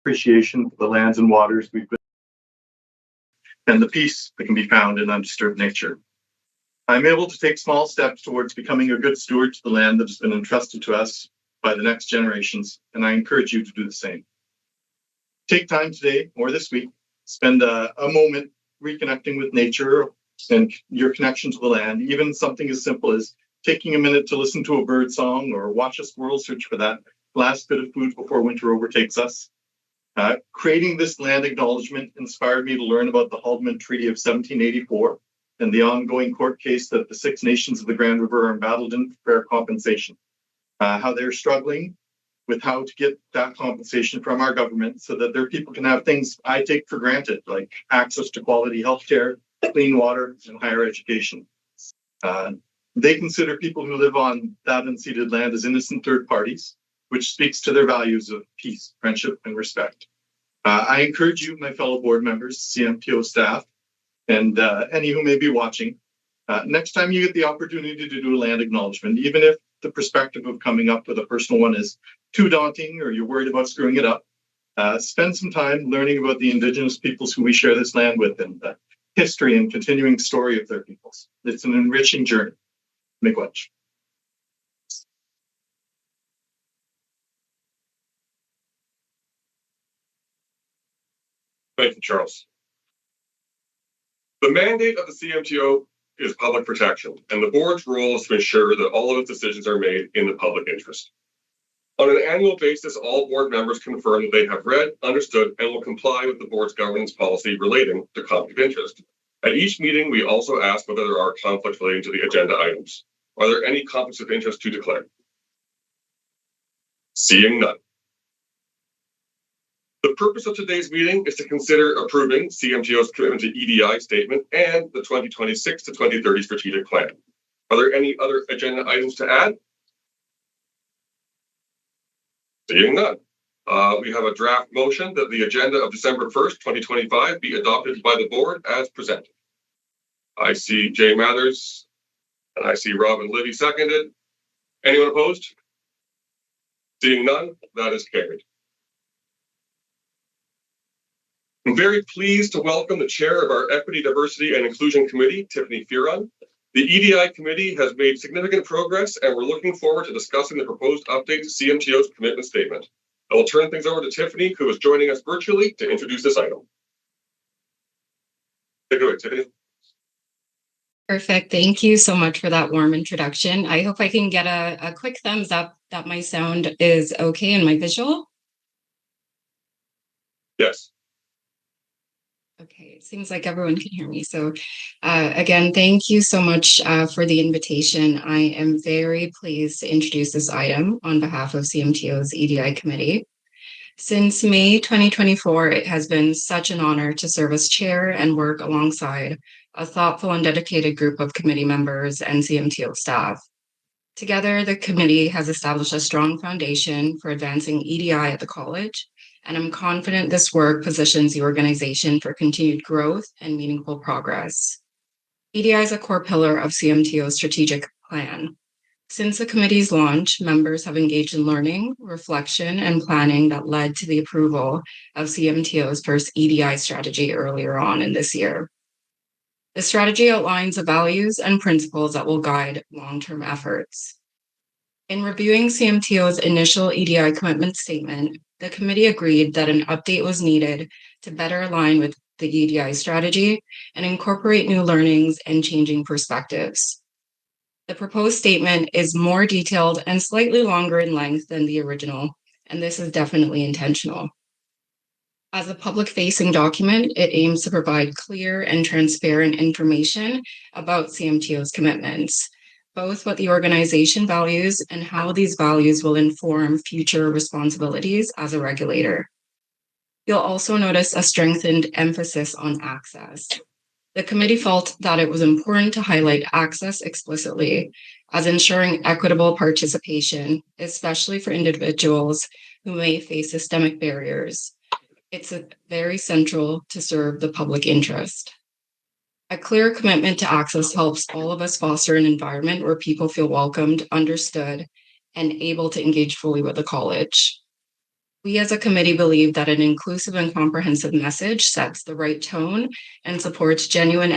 appreciation for the lands and waters we've been, and the peace that can be found in undisturbed nature. I'm able to take small steps towards becoming a good steward to the land that has been entrusted to us by the next generations, and I encourage you to do the same. Take time today or this week, spend a moment reconnecting with nature and your connection to the land, even something as simple as taking a minute to listen to a bird song or watch a squirrel search for that last bit of food before winter overtakes us. Creating this land acknowledgement inspired me to learn about the Haldeman Treaty of 1784 and the ongoing court case that the Six Nations of the Grand River are embattled in for fair compensation. How they're struggling with how to get that compensation from our government so that their people can have things I take for granted, like access to quality healthcare, clean water, and higher education. They consider people who live on that unceded land as innocent third parties, which speaks to their values of peace, friendship, and respect. I encourage you, my fellow board members, CMTO staff, and any who may be watching, next time you get the opportunity to do a land acknowledgement, even if the perspective of coming up with a personal one is too daunting or you're worried about screwing it up, spend some time learning about the Indigenous peoples who we share this land with and the history and continuing story of their peoples. It's an enriching journey. Miigwech. Thank you, Charles. The mandate of the CMTO is public protection, and the board's role is to ensure that all of its decisions are made in the public interest. On an annual basis, all board members confirm that they have read, understood, and will comply with the board's governance policy relating to conflict of interest. At each meeting, we also ask whether there are conflicts relating to the agenda items. Are there any conflicts of interest to declare? Seeing none. The purpose of today's meeting is to consider approving CMTO's commitment to EDI statement and the 2026 to 2030 strategic plan. Are there any other agenda items to add? Seeing none. We have a draft motion that the agenda of December 1st, 2025 be adopted by the board as presented. I see Jay Mathers and I see Robin Livy seconded. Anyone opposed? Seeing none, that is carried. I'm very pleased to welcome the chair of our Equity, Diversity, and Inclusion Committee, Tiffany Fearon. The EDI committee has made significant progress, and we're looking forward to discussing the proposed update to CMTO's commitment statement. I will turn things over to Tiffany, who is joining us virtually to introduce this item. Take it away, Tiffany. Perfect. Thank you so much for that warm introduction. I hope I can get a quick thumbs up that my sound is okay and my visual. Yes. Okay, it seems like everyone can hear me. So again, thank you so much for the invitation. I am very pleased to introduce this item on behalf of CMTO's EDI committee. Since May 2024, it has been such an honor to serve as chair and work alongside a thoughtful and dedicated group of committee members and CMTO staff. Together, the committee has established a strong foundation for advancing EDI at the college, and I'm confident this work positions the organization for continued growth and meaningful progress. EDI is a core pillar of CMTO's strategic plan. Since the committee's launch, members have engaged in learning, reflection, and planning that led to the approval of CMTO's first EDI strategy earlier on in this year. The strategy outlines the values and principles that will guide long-term efforts. In reviewing CMTO's initial EDI commitment statement, the committee agreed that an update was needed to better align with the EDI strategy and incorporate new learnings and changing perspectives. The proposed statement is more detailed and slightly longer in length than the original, and this is definitely intentional. As a public-facing document, it aims to provide clear and transparent information about CMTO's commitments, both what the organization values and how these values will inform future responsibilities as a regulator. You'll also notice a strengthened emphasis on access. The committee felt that it was important to highlight access explicitly as ensuring equitable participation, especially for individuals who may face systemic barriers. It's very central to serve the public interest. A clear commitment to access helps all of us foster an environment where people feel welcomed, understood, and able to engage fully with the college. We as a committee believe that an inclusive and comprehensive message sets the right tone and supports genuine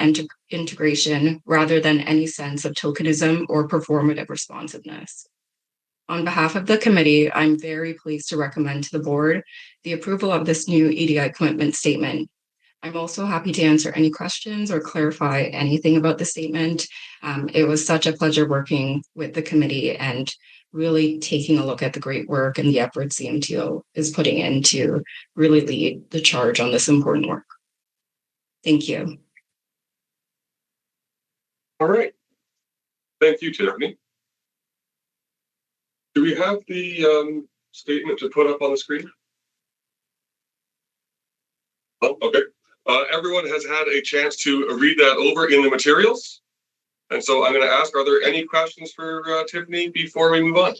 integration rather than any sense of tokenism or performative responsiveness. On behalf of the committee, I'm very pleased to recommend to the board the approval of this new EDI commitment statement. I'm also happy to answer any questions or clarify anything about the statement. It was such a pleasure working with the committee and really taking a look at the great work and the effort CMTO is putting in to really lead the charge on this important work. Thank you. All right. Thank you, Tiffany. Do we have the statement to put up on the screen? Oh, okay. Everyone has had a chance to read that over in the materials. And so I'm going to ask, are there any questions for Tiffany before we move on?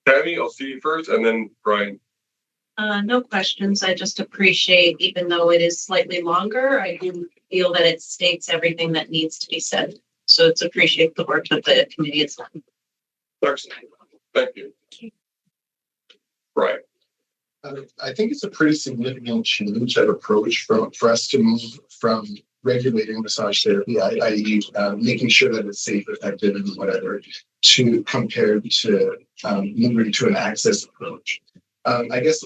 Tammy, I'll see you first, and then Brian. No questions. I just appreciate, even though it is slightly longer, I do feel that it states everything that needs to be said. So it's appreciate the work that the committee has done. Excellent. Thank you. Brian. I think it's a pretty significant change of approach for us to move from regulating massage therapy, i.e. Making sure that it's safe, effective, and whatever, to compared to moving to an access approach. I guess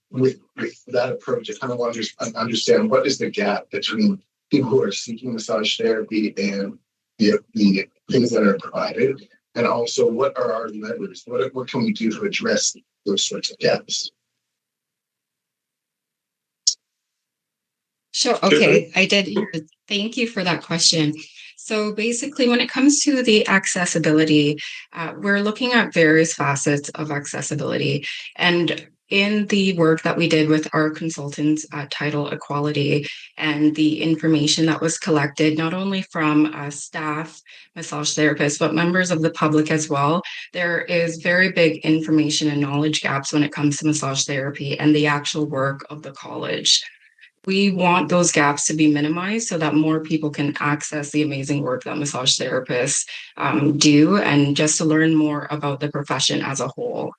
with that approach, I kind of want to understand what is the gap between people who are seeking massage therapy and the things that are provided, and also what are our levers? What can we do to address those sorts of gaps? Sure. Okay. I did. Thank you for that question. So basically, when it comes to the accessibility, we're looking at various facets of accessibility. And in the work that we did with our consultants at Title Equality and the information that was collected, not only from staff, massage therapists, but members of the public as well, there is very big information and knowledge gaps when it comes to massage therapy and the actual work of the college. We want those gaps to be minimized so that more people can access the amazing work that massage therapists do, and just to learn more about the profession as a whole.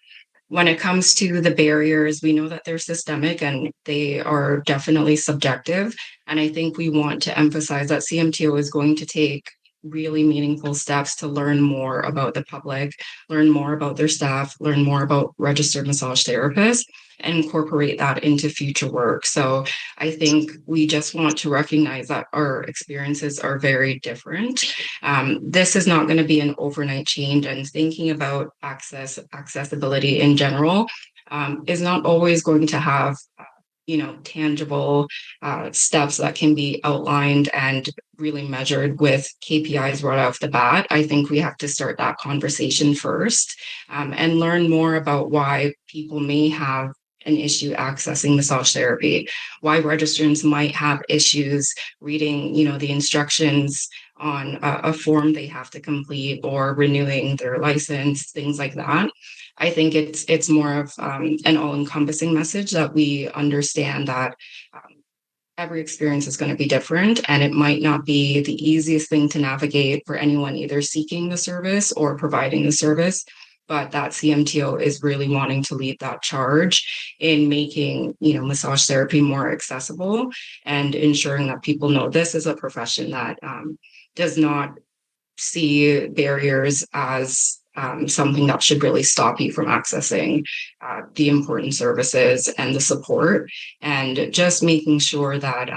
When it comes to the barriers, we know that they're systemic and they are definitely subjective. And I think we want to emphasize that CMTO is going to take really meaningful steps to learn more about the public, learn more about their staff, learn more about registered massage therapists, and incorporate that into future work. So I think we just want to recognize that our experiences are very different. This is not going to be an overnight change, and thinking about accessibility in general is not always going to have tangible steps that can be outlined and really measured with KPIs right off the bat. I think we have to start that conversation first and learn more about why people may have an issue accessing massage therapy, why registrants might have issues reading, the instructions on a form they have to complete or renewing their license, things like that. I think it's more of an all-encompassing message that we understand that every experience is going to be different, and it might not be the easiest thing to navigate for anyone either seeking the service or providing the service. But that CMTO is really wanting to lead that charge in making, massage therapy more accessible and ensuring that people know this is a profession that does not see barriers as something that should really stop you from accessing the important services and the support, and just making sure that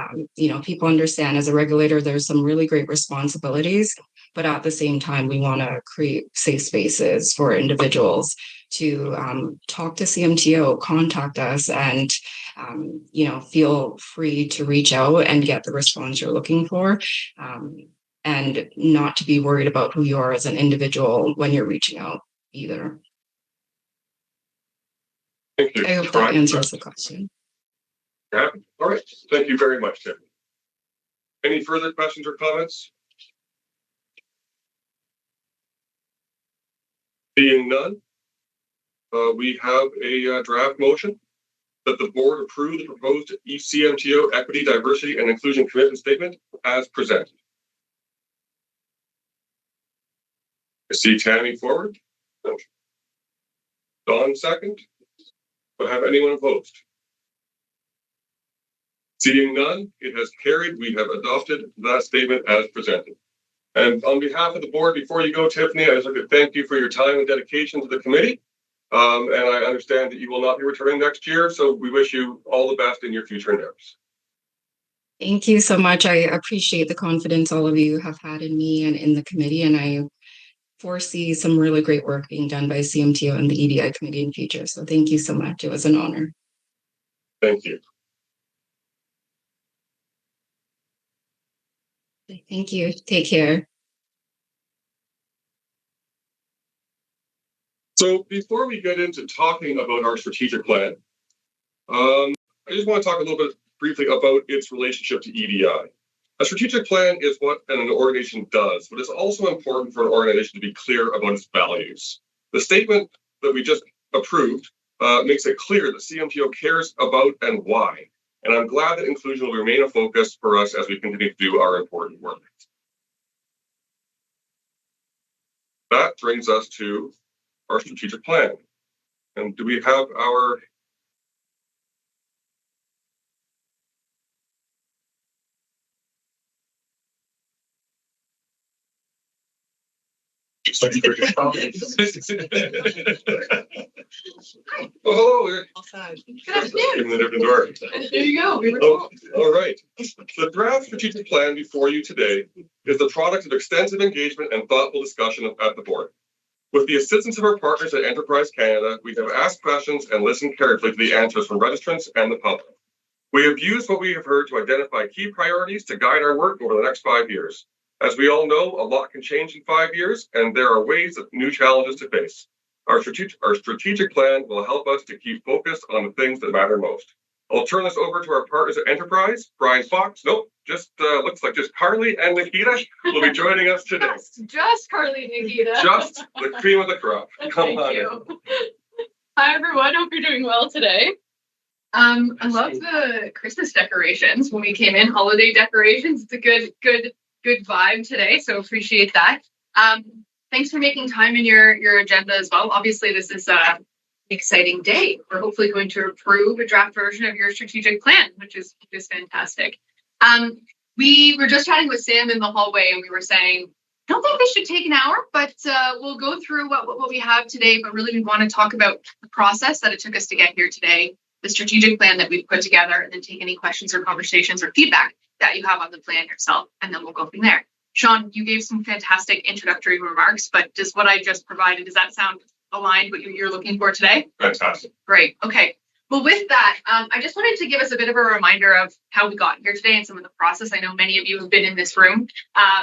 people understand as a regulator there's some really great responsibilities, but at the same time we want to create safe spaces for individuals to talk to CMTO, contact us, and feel free to reach out and get the response you're looking for. And not to be worried about who you are as an individual when you're reaching out either. Thank you. I hope that answers the question. Yeah. All right. Thank you very much, Tim. Any further questions or comments? Being none, we have a draft motion that the board approve the proposed CMTO Equity, Diversity, and Inclusion Commitment Statement as presented. I see Tammy forward. Don, second. But have anyone opposed? Seeing none, it has carried. We have adopted that statement as presented. And on behalf of the board, before you go, Tiffany, I just like to thank you for your time and dedication to the committee. And I understand that you will not be returning next year, so we wish you all the best in your future endeavors. Thank you so much. I appreciate the confidence all of you have had in me and in the committee, and I foresee some really great work being done by CMTO and the EDI committee in future. So thank you so much. It was an honor. Thank you. Thank you. Take care. So before we get into talking about our strategic plan, I just want to talk a little bit briefly about its relationship to EDI. A strategic plan is what an organization does, but it's also important for an organization to be clear about its values. The statement that we just approved makes it clear that CMTO cares about and why. And I'm glad that inclusion will remain a focus for us as we continue to do our important work. That brings us to our strategic plan. And do we have our Oh, hello. Outside. Give them the different door. There you go. We were Oh, all right. The draft strategic plan before you today is the product of extensive engagement and thoughtful discussion at the board. With the assistance of our partners at Enterprise Canada, we have asked questions and listened carefully to the answers from registrants and the public. We have used what we have heard to identify key priorities to guide our work over the next 5 years. As we all know, a lot can change in 5 years, and there are ways of new challenges to face. Our strategic plan will help us to keep focused on the things that matter most. I'll turn this over to our partners at Enterprise, Brian Fox. Nope, just looks like just Carly and Nikita will be joining us today. Just Carly and Nikita. Just the cream of the crop. Come on. You. Hi everyone, hope you're doing well today. I love the Christmas decorations when we came in, holiday decorations. It's a good vibe today, so appreciate that. Thanks for making time in your agenda as well. Obviously, this is an exciting day. We're hopefully going to approve a draft version of your strategic plan, which is fantastic. We were just chatting with Sam in the hallway, and we were saying, I don't think this should take an hour, but we'll go through what we have today. But really, we want to talk about the process that it took us to get here today, the strategic plan that we've put together, and then take any questions or conversations or feedback that you have on the plan yourself, and then we'll go from there. Sean, you gave some fantastic introductory remarks, but does what I just provided, does that sound aligned with what you're looking for today? Fantastic. Great. Okay. Well, with that, I just wanted to give us a bit of a reminder of how we got here today and some of the process. I know many of you have been in this room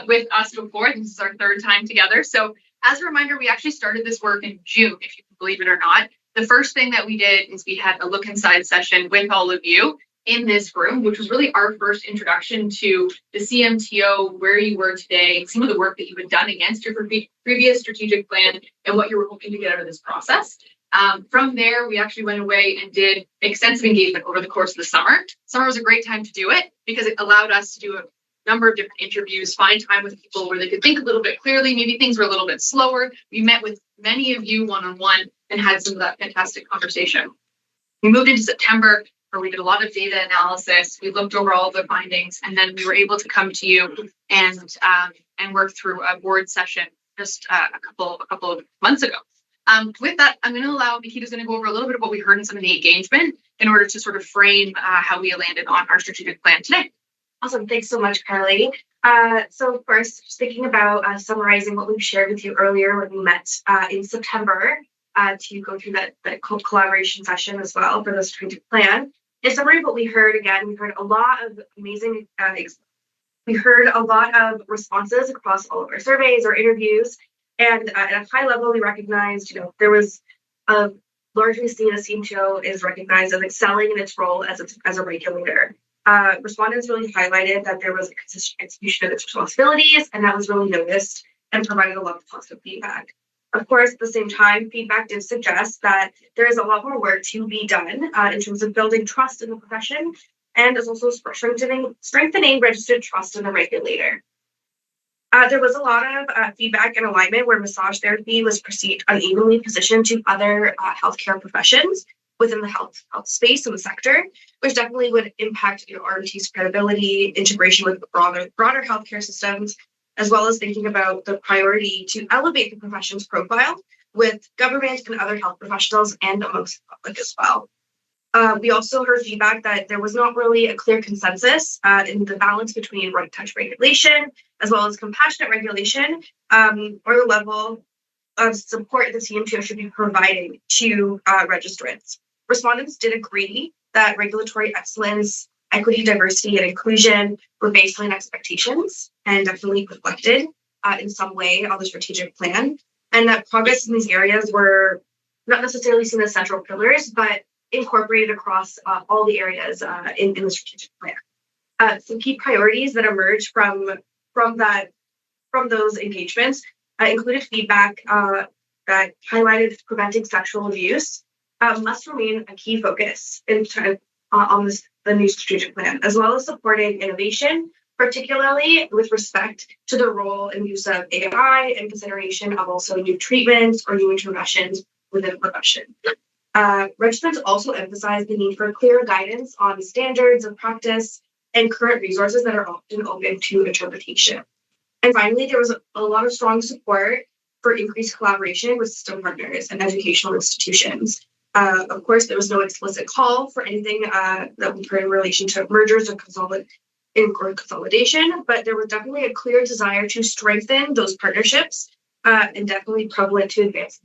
with us before. This is our third time together. So as a reminder, we actually started this work in June, if you can believe it or not. The first thing that we did is we had a look inside session with all of you in this room, which was really our first introduction to the CMTO, where you were today, some of the work that you had done against your previous strategic plan and what you were hoping to get out of this process. From there, we actually went away and did extensive engagement over the course of the summer. Summer was a great time to do it because it allowed us to do a number of different interviews, find time with people where they could think a little bit clearly. Maybe things were a little bit slower. We met with many of you one-on-one and had some of that fantastic conversation. We moved into September, where we did a lot of data analysis. We looked over all of the findings, and then we were able to come to you and work through a board session just a couple of months ago. With that, I'm going to allow Nikita's going to go over a little bit of what we heard in some of the engagement in order to sort of frame how we landed on our strategic plan today. Awesome. Thanks so much, Carly. So first, just thinking about summarizing what we've shared with you earlier when we met in September to go through that collaboration session as well for the strategic plan. In summary of what we heard, again, we heard a lot of amazing, we heard a lot of responses across all of our surveys or interviews. And at a high level, we recognized, there was largely seen as CMTO is recognized as excelling in its role as a regulator. Respondents really highlighted that there was a consistent execution of its responsibilities, and that was really noticed and provided a lot of positive feedback. Of course, at the same time, feedback did suggest that there is a lot more work to be done in terms of building trust in the profession, and is also strengthening registered trust in the regulator. There was a lot of feedback and alignment where massage therapy was perceived unevenly positioned to other healthcare professions within the health space and the sector, which definitely would impact RMT's credibility, integration with broader healthcare systems, as well as thinking about the priority to elevate the profession's profile with government and other health professionals and amongst the public as well. We also heard feedback that there was not really a clear consensus in the balance between right touch regulation as well as compassionate regulation, or the level of support the CMTO should be providing to registrants. Respondents did agree that regulatory excellence, equity, diversity, and inclusion were baseline expectations and definitely reflected in some way on the strategic plan, and that progress in these areas were not necessarily seen as central pillars, but incorporated across all the areas in the strategic plan. Some key priorities that emerged from those engagements included feedback that highlighted preventing sexual abuse must remain a key focus on the new strategic plan, as well as supporting innovation, particularly with respect to the role and use of AI and consideration of also new treatments or new interventions within the profession. Registrants also emphasized the need for clear guidance on standards of practice and current resources that are often open to interpretation. And finally, there was a lot of strong support for increased collaboration with system partners and educational institutions. Of course, there was no explicit call for anything that we heard in relation to mergers or consolidation, but there was definitely a clear desire to strengthen those partnerships and definitely prevalent to advance.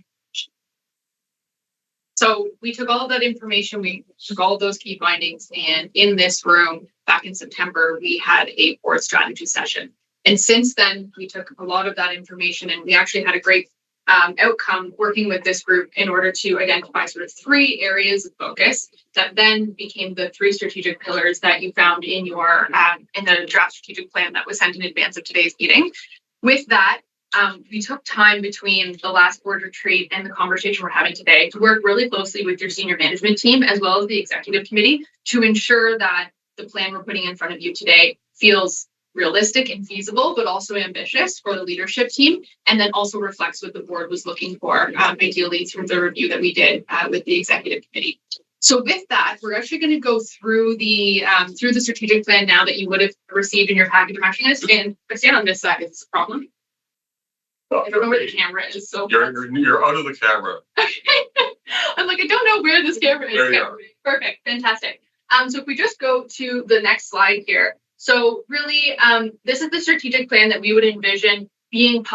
So we took all of that information, we took all of those key findings, and in this room back in September, we had a board strategy session. And since then, we took a lot of that information and we actually had a great outcome working with this group in order to identify sort of 3 areas of focus that then became the 3 strategic pillars that you found in your in the draft strategic plan that was sent in advance of today's meeting. With that, we took time between the last board retreat and the conversation we're having today to work really closely with your senior management team as well as the executive committee to ensure that the plan we're putting in front of you today feels realistic and feasible, but also ambitious for the leadership team, and then also reflects what the board was looking for, ideally through the review that we did with the executive committee. So with that, we're actually going to go through the strategic plan now that you would have received in your package. I'm actually going to stand on this side. It's a problem. I don't know where the camera is. So you're out of the camera. I'm like, I don't know where this camera is. There you are. Perfect. Fantastic. So if we just go to the next slide here. So really, this is the strategic plan that we would envision being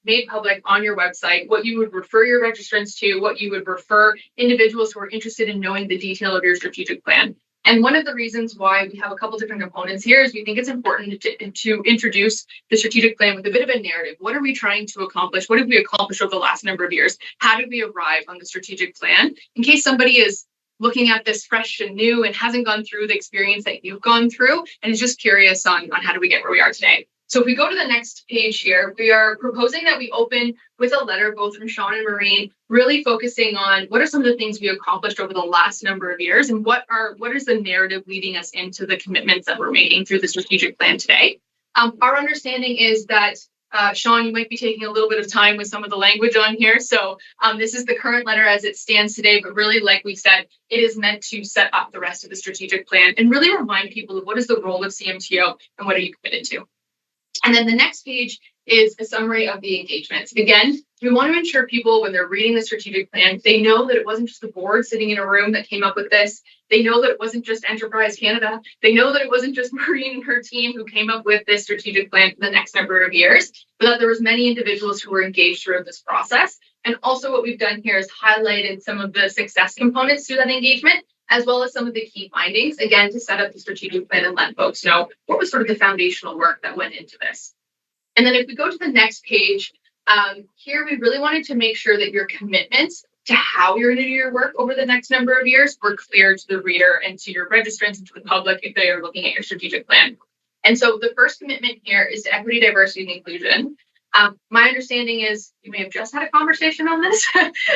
made public on your website, what you would refer your registrants to, what you would refer individuals who are interested in knowing the detail of your strategic plan. And one of the reasons why we have a couple different components here is we think it's important to introduce the strategic plan with a bit of a narrative. What are we trying to accomplish? What have we accomplished over the last number of years? How did we arrive on the strategic plan? In case somebody is looking at this fresh and new and hasn't gone through the experience that you've gone through and is just curious on how do we get where we are today. So if we go to the next page here, we are proposing that we open with a letter both from Sean and Maureen, really focusing on what are some of the things we accomplished over the last number of years and what is the narrative leading us into the commitments that we're making through the strategic plan today. Our understanding is that Sean, you might be taking a little bit of time with some of the language on here. So this is the current letter as it stands today, but really, like we said, it is meant to set up the rest of the strategic plan and really remind people of what is the role of CMTO and what are you committed to. And then the next page is a summary of the engagements. Again, we want to ensure people, when they're reading the strategic plan, they know that it wasn't just the board sitting in a room that came up with this. They know that it wasn't just Enterprise Canada. They know that it wasn't just Maureen and her team who came up with this strategic plan for the next number of years, but that there was many individuals who were engaged throughout this process. And also what we've done here is highlighted some of the success components to that engagement, as well as some of the key findings, again, to set up the strategic plan and let folks know what was sort of the foundational work that went into this. And then if we go to the next page, here we really wanted to make sure that your commitments to how you're going to do your work over the next number of years were clear to the reader and to your registrants and to the public if they are looking at your strategic plan. And so the first commitment here is to equity, diversity, and inclusion. My understanding is you may have just had a conversation on this,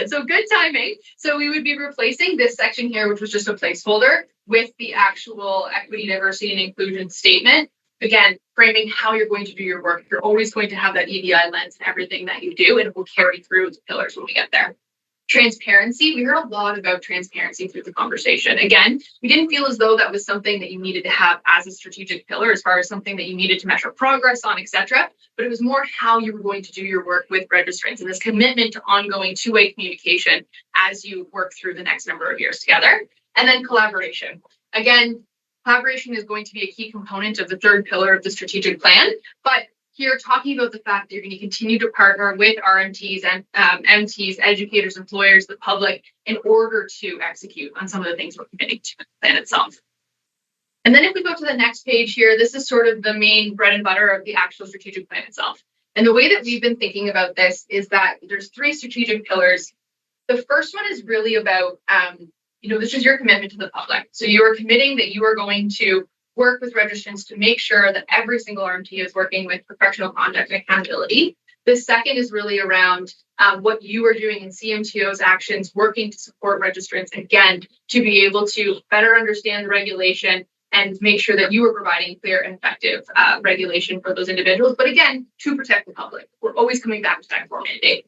so good timing. So we would be replacing this section here, which was just a placeholder, with the actual equity, diversity, and inclusion statement. again, framing how you're going to do your work. You're always going to have that EDI lens in everything that you do, and it will carry through the pillars when we get there. Transparency, we heard a lot about transparency through the conversation. Again, we didn't feel as though that was something that you needed to have as a strategic pillar, as far as something that you needed to measure progress on, etc. But it was more how you were going to do your work with registrants and this commitment to ongoing two-way communication as you work through the next number of years together. And then collaboration. Again, collaboration is going to be a key component of the third pillar of the strategic plan, but here talking about the fact that you're going to continue to partner with RMTs and MTs, educators, employers, the public, in order to execute on some of the things we're committing to the plan itself. And then if we go to the next page here, this is sort of the main bread and butter of the actual strategic plan itself. And the way that we've been thinking about this is that there's 3 strategic pillars. The first one is really about, this is your commitment to the public. So you are committing that you are going to work with registrants to make sure that every single RMT is working with professional conduct and accountability. The second is really around what you are doing in CMTO's actions, working to support registrants, again, to be able to better understand the regulation and make sure that you are providing clear and effective regulation for those individuals. But again, to protect the public. We're always coming back to that core mandate.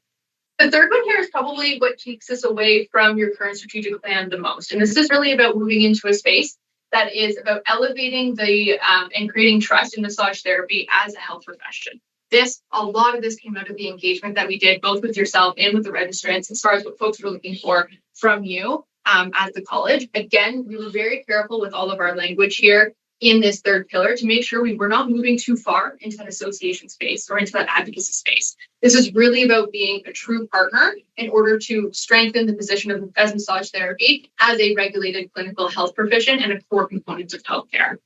The third one here is probably what takes us away from your current strategic plan the most. And this is really about moving into a space that is about elevating the and creating trust in massage therapy as a health profession. A lot of this came out of the engagement that we did both with yourself and with the registrants as far as what folks were looking for from you as the college. Again, we were very careful with all of our language here in this third pillar to make sure we were not moving too far into that association space or into that advocacy space. This is really about being a true partner in order to strengthen the position of as massage therapy as a regulated clinical health profession and a core component of healthcare.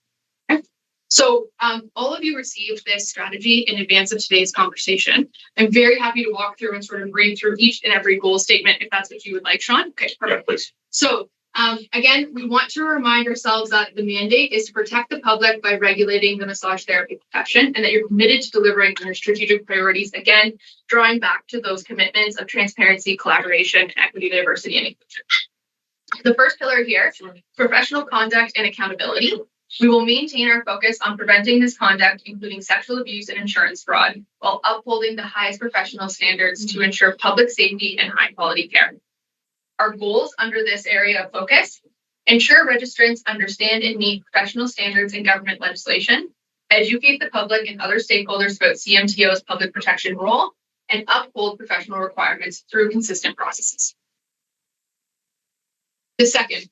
Okay. So all of you received this strategy in advance of today's conversation. I'm very happy to walk through and sort of read through each and every goal statement if that's what you would like, Sean. Okay, perfect. Yeah, please. So again, we want to remind ourselves that the mandate is to protect the public by regulating the massage therapy profession, and that you're committed to delivering on your strategic priorities, again, drawing back to those commitments of transparency, collaboration, equity, diversity, and inclusion. The first pillar here, professional conduct and accountability. We will maintain our focus on preventing misconduct, including sexual abuse and insurance fraud, while upholding the highest professional standards to ensure public safety and high quality care. Our goals under this area of focus: ensure registrants understand and meet professional standards in government legislation, educate the public and other stakeholders about CMTO's public protection role, and uphold professional requirements through consistent processes. The second,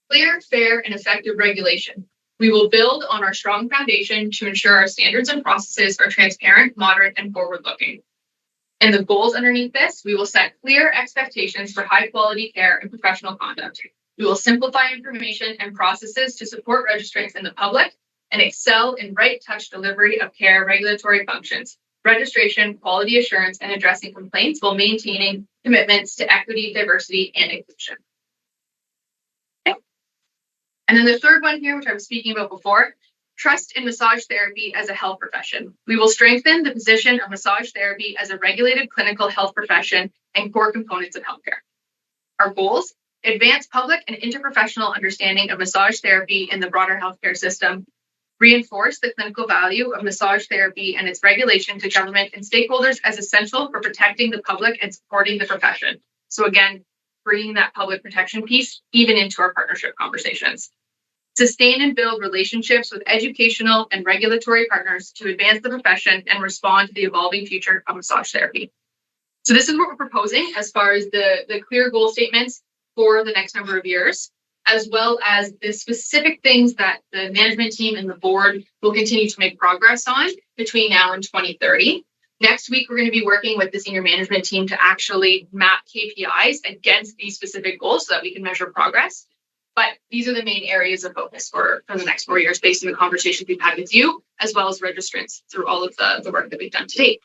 clear, fair, and effective regulation. We will build on our strong foundation to ensure our standards and processes are transparent, moderate, and forward-looking. And the goals underneath this, we will set clear expectations for high quality care and professional conduct. We will simplify information and processes to support registrants and the public, and excel in right touch delivery of care regulatory functions, registration, quality assurance, and addressing complaints while maintaining commitments to equity, diversity, and inclusion. Okay. And then the third one here, which I was speaking about before, trust in massage therapy as a health profession. We will strengthen the position of massage therapy as a regulated clinical health profession and core components of healthcare. Our goals: advance public and interprofessional understanding of massage therapy in the broader healthcare system, reinforce the clinical value of massage therapy and its regulation to government and stakeholders as essential for protecting the public and supporting the profession. So again, bringing that public protection piece even into our partnership conversations. Sustain and build relationships with educational and regulatory partners to advance the profession and respond to the evolving future of massage therapy. So this is what we're proposing as far as the clear goal statements for the next number of years, as well as the specific things that the management team and the board will continue to make progress on between now and 2030. Next week, we're going to be working with the senior management team to actually map KPIs against these specific goals so that we can measure progress. But these are the main areas of focus for the next 4 years based on the conversations we've had with you, as well as registrants through all of the work that we've done to date.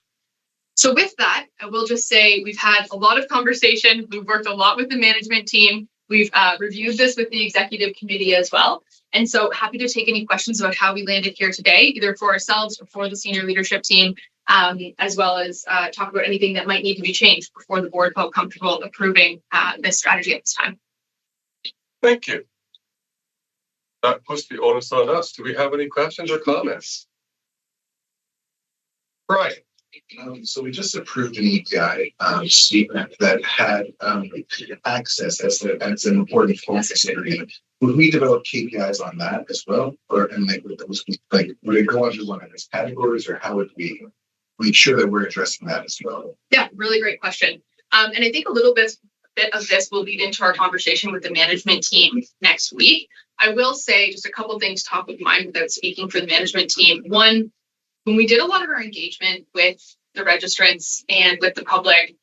So with that, I will just say we've had a lot of conversation. We've worked a lot with the management team. We've reviewed this with the executive committee as well. And so happy to take any questions about how we landed here today, either for ourselves or for the senior leadership team, as well as talk about anything that might need to be changed before the board felt comfortable approving this strategy at this time. Thank you. That puts the onus on us. Do we have any questions or comments? Brian. So we just approved an EPI statement that had access as an important focus area. Would we develop KPIs on that as well, or and would those would it go under one of those categories, or how would we make sure that we're addressing that as well? Yeah, really great question. And I think a little bit of this will lead into our conversation with the management team next week. I will say just a couple of things top of mind without speaking for the management team. One, when we did a lot of our engagement with the registrants and with the public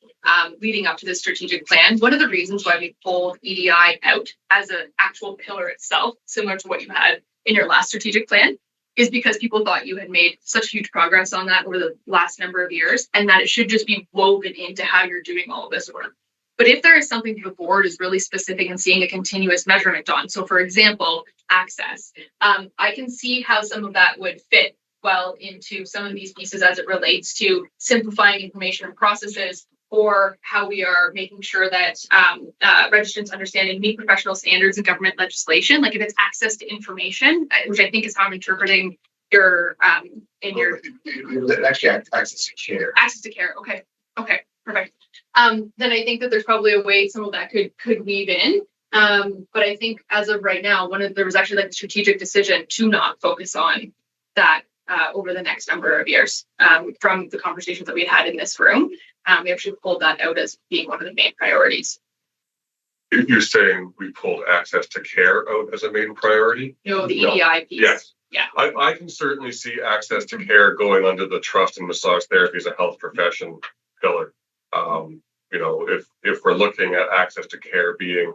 leading up to this strategic plan, one of the reasons why we pulled EDI out as an actual pillar itself, similar to what you had in your last strategic plan, is because people thought you had made such huge progress on that over the last number of years, and that it should just be woven into how you're doing all of this work. But if there is something the board is really specific and seeing a continuous measurement on, so for example, access, I can see how some of that would fit well into some of these pieces as it relates to simplifying information and processes, or how we are making sure that registrants understand and meet professional standards and government legislation. Like if it's access to information, which I think is how I'm interpreting your Actually, access to care. Access to care. Okay, perfect. Then I think that there's probably a way some of that could weave in. But I think as of right now, there was actually like a strategic decision to not focus on that over the next number of years. From the conversations that we had in this room, we actually pulled that out as being one of the main priorities. You're saying we pulled access to care out as a main priority? No, the EDI piece. Yes. Yeah. I can certainly see access to care going under the trust and massage therapy as a health profession pillar. If we're looking at access to care being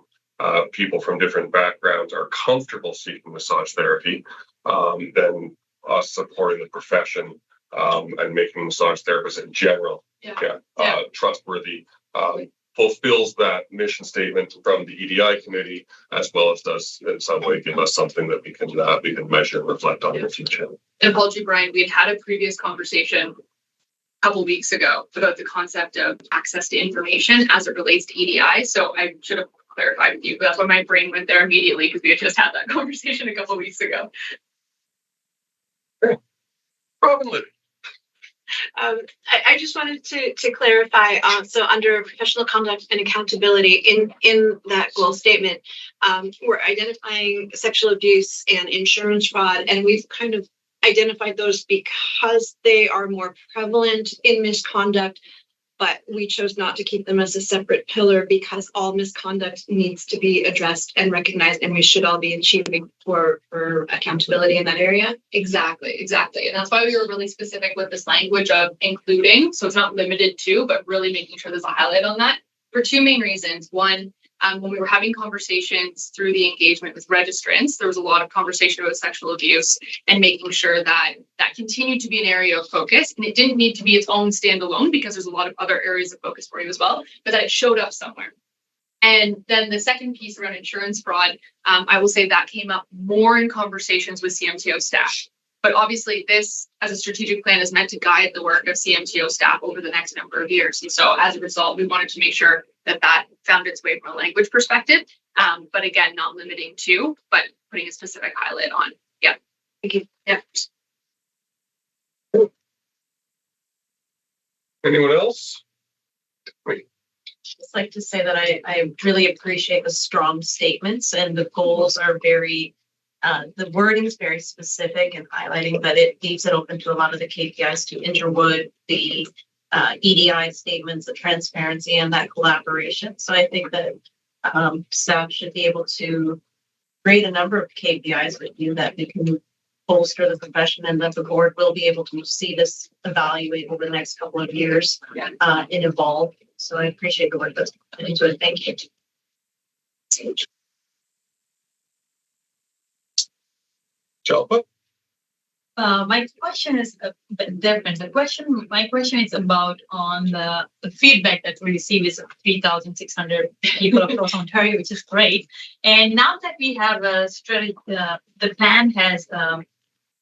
people from different backgrounds are comfortable seeking massage therapy, then us supporting the profession and making massage therapists in general trustworthy fulfills that mission statement from the EDI committee, as well as does in some way give us something that we can measure and reflect on in the future. And apology, Brian, we had a previous conversation a couple weeks ago about the concept of access to information as it relates to EDI. So I should have clarified with you, but that's why my brain went there immediately, because we had just had that conversation a couple weeks ago. Robin Libby. I just wanted to clarify. So under professional conduct and accountability in that goal statement, we're identifying sexual abuse and insurance fraud, and we've kind of identified those because they are more prevalent in misconduct, but we chose not to keep them as a separate pillar because all misconduct needs to be addressed and recognized, and we should all be achieving for accountability in that area. Exactly. And that's why we were really specific with this language of including. So it's not limited to, but really making sure there's a highlight on that for two main reasons. One, when we were having conversations through the engagement with registrants, there was a lot of conversation about sexual abuse and making sure that that continued to be an area of focus. And it didn't need to be its own standalone because there's a lot of other areas of focus for you as well, but that it showed up somewhere. And then the second piece around insurance fraud, I will say that came up more in conversations with CMTO staff. But obviously this, as a strategic plan, is meant to guide the work of CMTO staff over the next number of years. And so as a result, we wanted to make sure that found its way from a language perspective. But again, not limiting to, but putting a specific highlight on. Yeah. Thank you. Yeah. Anyone else? Just like to say that I really appreciate the strong statements, and the goals are very, the wording is very specific and highlighting that it leaves it open to a lot of the KPIs to Interwood, the EDI statements, the transparency, and that collaboration. So I think that staff should be able to create a number of KPIs with you that we can bolster the profession, and that the board will be able to see this evaluate over the next couple of years and evolve. So I appreciate the work that's put into it. Thank you. Jalpa? My question is a bit different. My question is about on the feedback that we receive is 3,600 people across Ontario, which is great. And now that we have a strategy, the plan has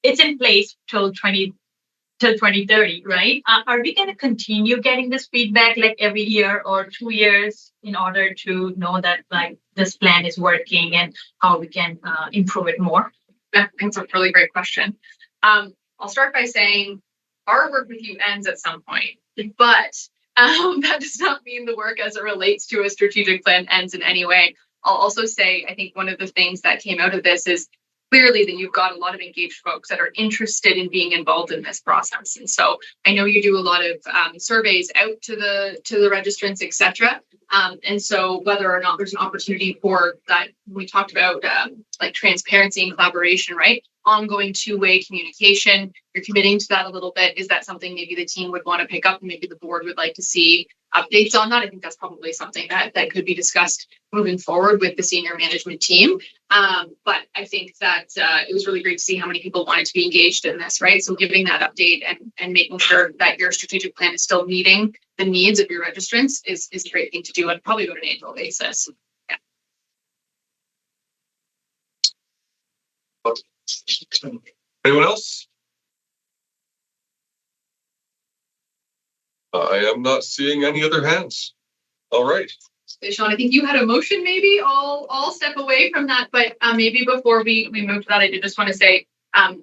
it's in place till 2030, right? Are we going to continue getting this feedback like every year or 2 years in order to know that like this plan is working and how we can improve it more? That's a really great question. I'll start by saying our work with you ends at some point, but that does not mean the work as it relates to a strategic plan ends in any way. I'll also say, I think one of the things that came out of this is clearly that you've got a lot of engaged folks that are interested in being involved in this process. And so I know you do a lot of surveys out to the registrants, etc. And so whether or not there's an opportunity for that, we talked about like transparency and collaboration, right? Ongoing two-way communication. You're committing to that a little bit. Is that something maybe the team would want to pick up and maybe the board would like to see updates on that? I think that's probably something that could be discussed moving forward with the senior management team. But I think that it was really great to see how many people wanted to be engaged in this, right? So giving that update and making sure that your strategic plan is still meeting the needs of your registrants is a great thing to do, and probably on an annual basis. Yeah. Anyone else? I am not seeing any other hands. All right. So Sean, I think you had a motion maybe. I'll step away from that, but maybe before we move to that, I did just want to say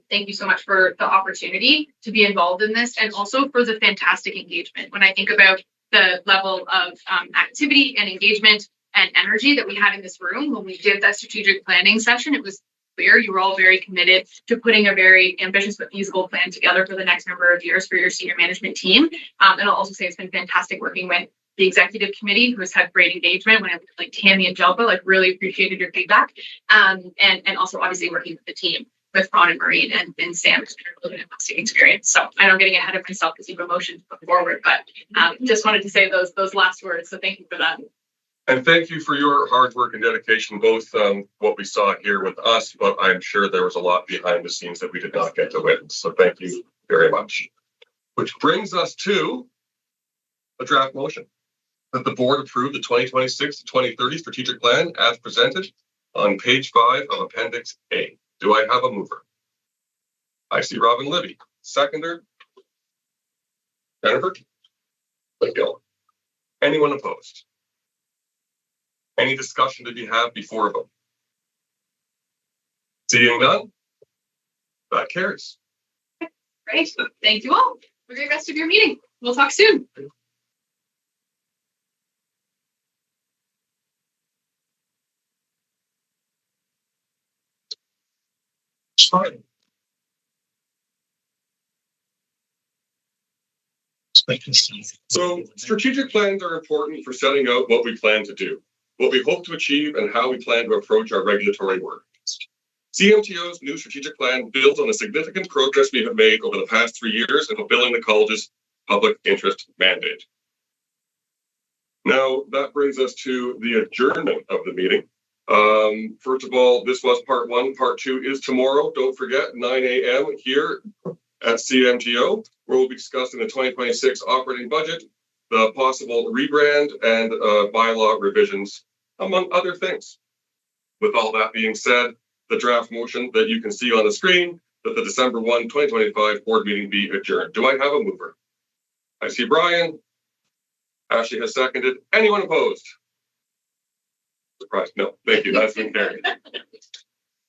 thank you so much for the opportunity to be involved in this, and also for the fantastic engagement. When I think about the level of activity and engagement and energy that we had in this room when we did that strategic planning session, it was clear you were all very committed to putting a very ambitious but feasible plan together for the next number of years for your senior management team. And I'll also say it's been fantastic working with the executive committee, who has had great engagement. When I like Tammy and Jelpa, like really appreciated your feedback. And also obviously working with the team, with Ron and Maureen and Sam, has been a really fantastic experience. So I know I'm getting ahead of myself because you've emotions put forward, but just wanted to say those last words. So thank you for that. And thank you for your hard work and dedication, both what we saw here with us, but I'm sure there was a lot behind the scenes that we did not get to witness. So thank you very much. Which brings us to a draft motion that the board approve the 2026 to 2030 strategic plan as presented on page 5 of Appendix A. Do I have a mover? I see Robin Libby. Seconder? Jennifer? McGill. Anyone opposed? Any discussion to be had before a vote? Seeing none? That carries. Great. Thank you all. Have a great rest of your meeting. We'll talk soon. Fine. So strategic plans are important for setting out what we plan to do, what we hope to achieve, and how we plan to approach our regulatory work. CMTO's new strategic plan builds on the significant progress we have made over the past 3 years in fulfilling the college's public interest mandate. Now, that brings us to the adjournment of the meeting. First of all, this was part 1. Part 2 is tomorrow. Don't forget, 9 a.m. here at CMTO, where we'll be discussing the 2026 operating budget, the possible rebrand, and bylaw revisions, among other things. With all that being said, the draft motion that you can see on the screen, that the December 1, 2025 board meeting be adjourned. Do I have a mover? I see Brian. Ashley has seconded. Anyone opposed? Surprised? No. Thank you. That's been carried.